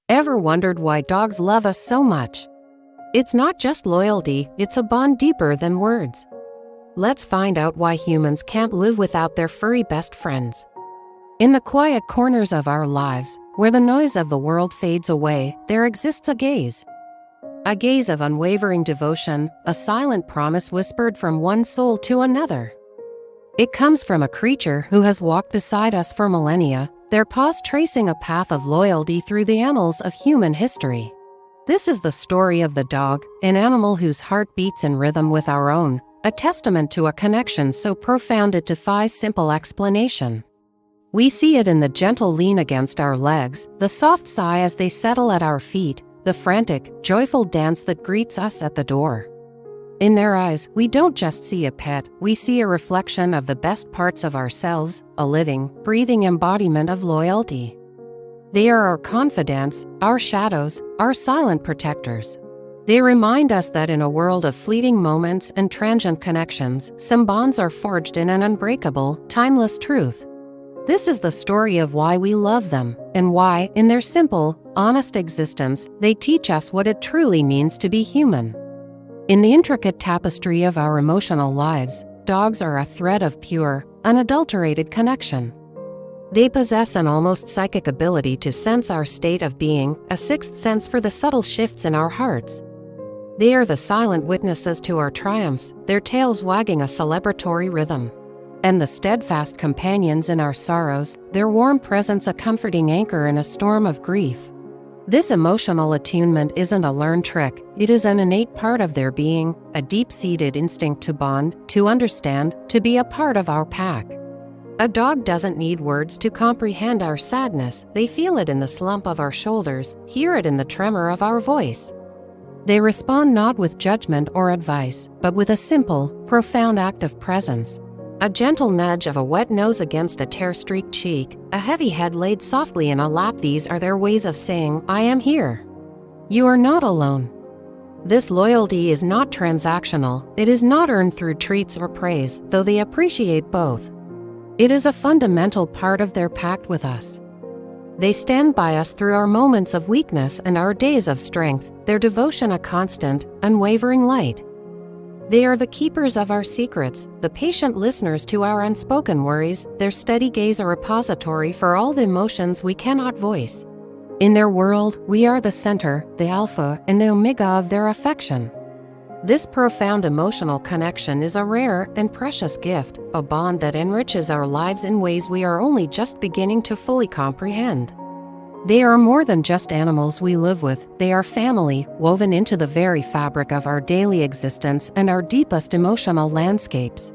Ever wondered why dogs love us so much? It's not just loyalty, it's a bond deeper than words. Let's find out why humans can't live without their furry best friends. In the quiet corners of our lives, where the noise of the world fades away, there exists a gaze. A gaze of unwavering devotion, a silent promise whispered from one soul to another. It comes from a creature who has walked beside us for millennia, their paws tracing a path of loyalty through the annals of human history. This is the story of the dog, an animal whose heart beats in rhythm with our own, a testament to a connection so profound it defies simple explanation. We see it in the gentle lean against our legs, the soft sigh as they settle at our feet, the frantic, joyful dance that greets us at the door. In their eyes, we don't just see a pet, we see a reflection of the best parts of ourselves, a living, breathing embodiment of loyalty. They are our confidants, our shadows, our silent protectors. They remind us that in a world of fleeting moments and transient connections, some bonds are forged in an unbreakable, timeless truth. This is the story of why we love them, and why, in their simple, honest existence, they teach us what it truly means to be human. In the intricate tapestry of our emotional lives, dogs are a thread of pure, unadulterated connection. They possess an almost psychic ability to sense our state of being, a sixth sense for the subtle shifts in our hearts. They are the silent witnesses to our triumphs, their tails wagging a celebratory rhythm. And the steadfast companions in our sorrows, their warm presence a comforting anchor in a storm of grief. This emotional attunement isn't a learned trick, it is an innate part of their being, a deep-seated instinct to bond, to understand, to be a part of our pack. A dog doesn't need words to comprehend our sadness, they feel it in the slump of our shoulders, hear it in the tremor of our voice. They respond not with judgment or advice, but with a simple, profound act of presence. A gentle nudge of a wet nose against a tear-streaked cheek, a heavy head laid softly in a lap. These are their ways of saying, "I am here. You are not alone." This loyalty is not transactional, it is not earned through treats or praise, though they appreciate both. It is a fundamental part of their pact with us. They stand by us through our moments of weakness and our days of strength, their devotion a constant, unwavering light. They are the keepers of our secrets, the patient listeners to our unspoken worries, their steady gaze a repository for all the emotions we cannot voice. In their world, we are the center, the alpha, and the omega of their affection. This profound emotional connection is a rare and precious gift, a bond that enriches our lives in ways we are only just beginning to fully comprehend. They are more than just animals we live with, they are family, woven into the very fabric of our daily existence and our deepest emotional landscapes.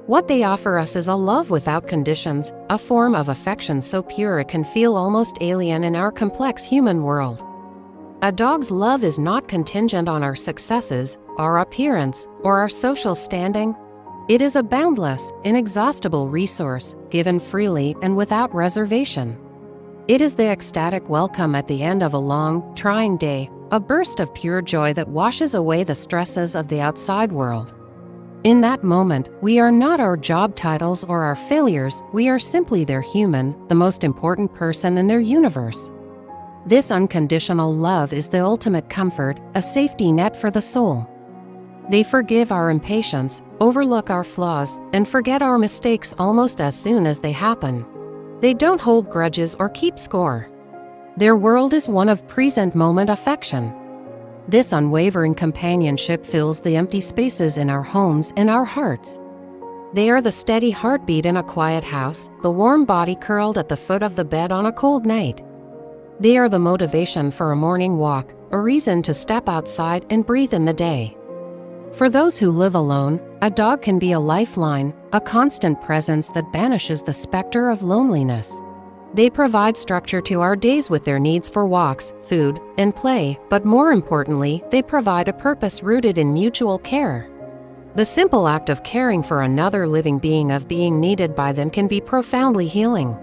What they offer us is a love without conditions, a form of affection so pure it can feel almost alien in our complex human world. A dog's love is not contingent on our successes, our appearance, or our social standing. It is a boundless, inexhaustible resource, given freely and without reservation. It is the ecstatic welcome at the end of a long, trying day, a burst of pure joy that washes away the stresses of the outside world. In that moment, we are not our job titles or our failures, we are simply their human, the most important person in their universe. This unconditional love is the ultimate comfort, a safety net for the soul. They forgive our impatience, overlook our flaws, and forget our mistakes almost as soon as they happen. They don't hold grudges or keep score. Their world is one of present-moment affection. This unwavering companionship fills the empty spaces in our homes and our hearts. They are the steady heartbeat in a quiet house, the warm body curled at the foot of the bed on a cold night. They are the motivation for a morning walk, a reason to step outside and breathe in the day. For those who live alone, a dog can be a lifeline, a constant presence that banishes the specter of loneliness. They provide structure to our days with their needs for walks, food, and play, but more importantly, they provide a purpose rooted in mutual care. The simple act of caring for another living being, of being needed by them, can be profoundly healing.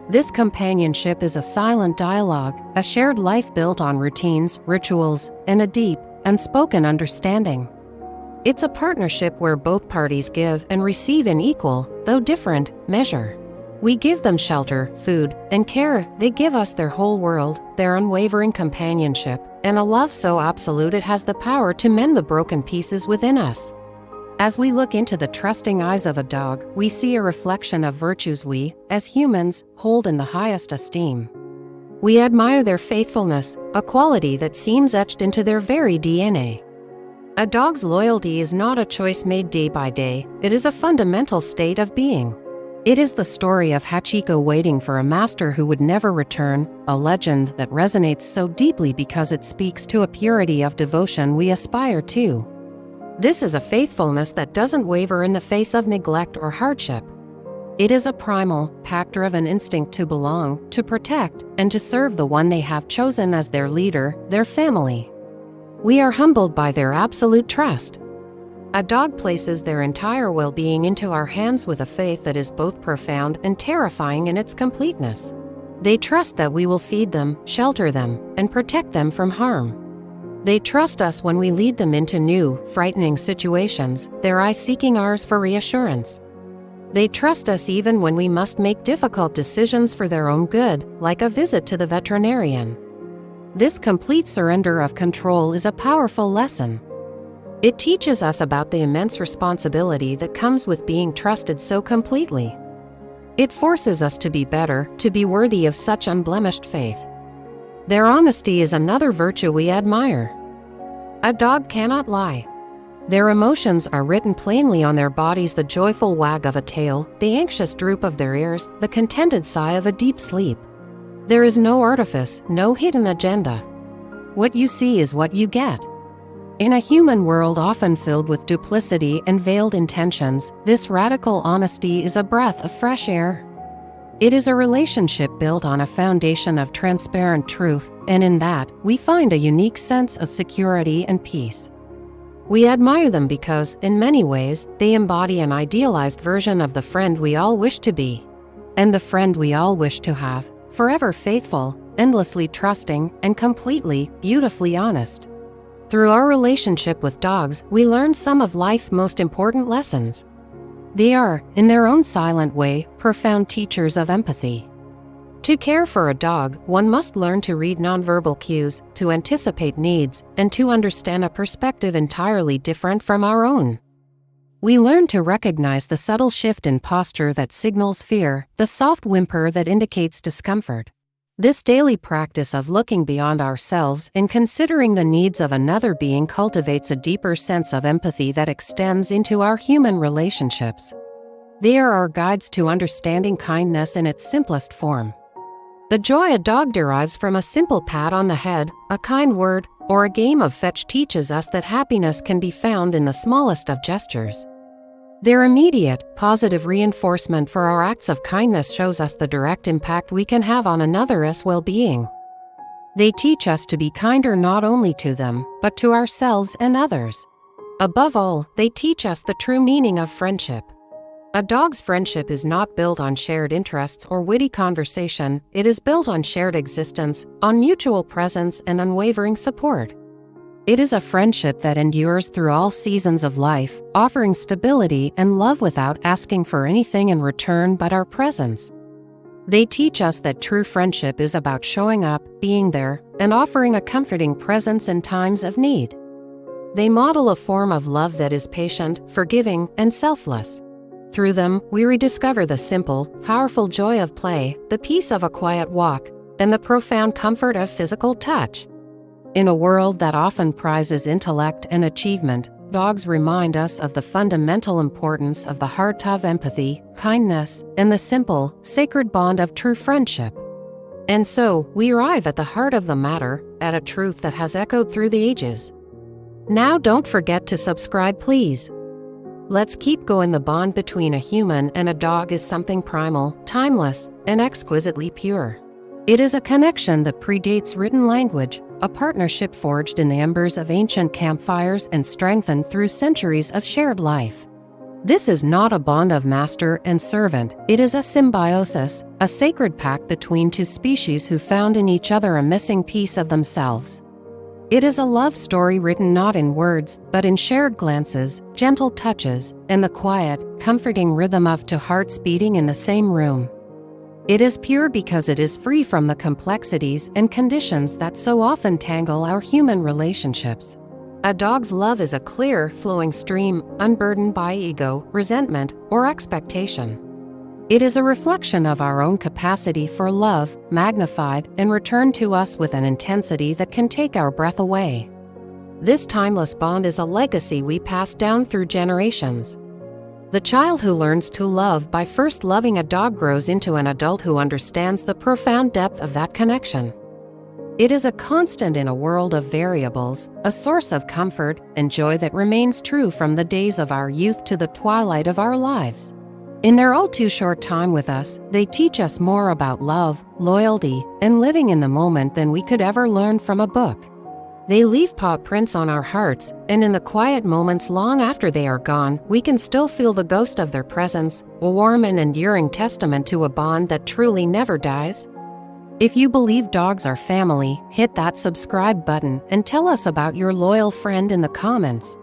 This companionship is a silent dialogue, a shared life built on routines, rituals, and a deep, unspoken understanding. It's a partnership where both parties give and receive in equal, though different, measure. We give them shelter, food, and care. They give us their whole world, their unwavering companionship, and a love so absolute it has the power to mend the broken pieces within us. As we look into the trusting eyes of a dog, we see a reflection of virtues we, as humans, hold in the highest esteem. We admire their faithfulness, a quality that seems etched into their very DNA. A dog's loyalty is not a choice made day by day, it is a fundamental state of being. It is the story of Hachiko waiting for a master who would never return, a legend that resonates so deeply because it speaks to a purity of devotion we aspire to. This is a faithfulness that doesn't waver in the face of neglect or hardship. It is a primal, pack-driven instinct to belong, to protect, and to serve the one they have chosen as their leader, their family. We are humbled by their absolute trust. A dog places their entire well-being into our hands with a faith that is both profound and terrifying in its completeness. They trust that we will feed them, shelter them, and protect them from harm. They trust us when we lead them into new, frightening situations, their eyes seeking ours for reassurance. They trust us even when we must make difficult decisions for their own good, like a visit to the veterinarian. This complete surrender of control is a powerful lesson. It teaches us about the immense responsibility that comes with being trusted so completely. It forces us to be better, to be worthy of such unblemished faith. Their honesty is another virtue we admire. A dog cannot lie. Their emotions are written plainly on their bodies, the joyful wag of a tail, the anxious droop of their ears, the contented sigh of a deep sleep. There is no artifice, no hidden agenda. What you see is what you get. In a human world often filled with duplicity and veiled intentions, this radical honesty is a breath of fresh air. It is a relationship built on a foundation of transparent truth, and in that, we find a unique sense of security and peace. We admire them because, in many ways, they embody an idealized version of the friend we all wish to be. And the friend we all wish to have, forever faithful, endlessly trusting, and completely, beautifully honest. Through our relationship with dogs, we learn some of life's most important lessons. They are, in their own silent way, profound teachers of empathy. To care for a dog, one must learn to read nonverbal cues, to anticipate needs, and to understand a perspective entirely different from our own. We learn to recognize the subtle shift in posture that signals fear, the soft whimper that indicates discomfort. This daily practice of looking beyond ourselves and considering the needs of another being cultivates a deeper sense of empathy that extends into our human relationships. They are our guides to understanding kindness in its simplest form. The joy a dog derives from a simple pat on the head, a kind word, or a game of fetch teaches us that happiness can be found in the smallest of gestures. Their immediate, positive reinforcement for our acts of kindness shows us the direct impact we can have on another's well-being. They teach us to be kinder not only to them, but to ourselves and others. Above all, they teach us the true meaning of friendship. A dog's friendship is not built on shared interests or witty conversation, it is built on shared existence, on mutual presence and unwavering support. It is a friendship that endures through all seasons of life, offering stability and love without asking for anything in return but our presence. They teach us that true friendship is about showing up, being there, and offering a comforting presence in times of need. They model a form of love that is patient, forgiving, and selfless. Through them, we rediscover the simple, powerful joy of play, the peace of a quiet walk, and the profound comfort of physical touch. In a world that often prizes intellect and achievement, dogs remind us of the fundamental importance of the heart of empathy, kindness, and the simple, sacred bond of true friendship. And so, we arrive at the heart of the matter, at a truth that has echoed through the ages. Now don't forget to subscribe, please. Let's keep going. The bond between a human and a dog is something primal, timeless, and exquisitely pure. It is a connection that predates written language, a partnership forged in the embers of ancient campfires and strengthened through centuries of shared life. This is not a bond of master and servant, it is a symbiosis, a sacred pact between two species who found in each other a missing piece of themselves. It is a love story written not in words, but in shared glances, gentle touches, and the quiet, comforting rhythm of two hearts beating in the same room. It is pure because it is free from the complexities and conditions that so often tangle our human relationships. A dog's love is a clear, flowing stream, unburdened by ego, resentment, or expectation. It is a reflection of our own capacity for love, magnified and returned to us with an intensity that can take our breath away. This timeless bond is a legacy we pass down through generations. The child who learns to love by first loving a dog grows into an adult who understands the profound depth of that connection. It is a constant in a world of variables, a source of comfort and joy that remains true from the days of our youth to the twilight of our lives. In their all too short time with us, they teach us more about love, loyalty, and living in the moment than we could ever learn from a book. They leave paw prints on our hearts, and in the quiet moments long after they are gone, we can still feel the ghost of their presence, a warm and enduring testament to a bond that truly never dies. If you believe dogs are family, hit that subscribe button and tell us about your loyal friend in the comments.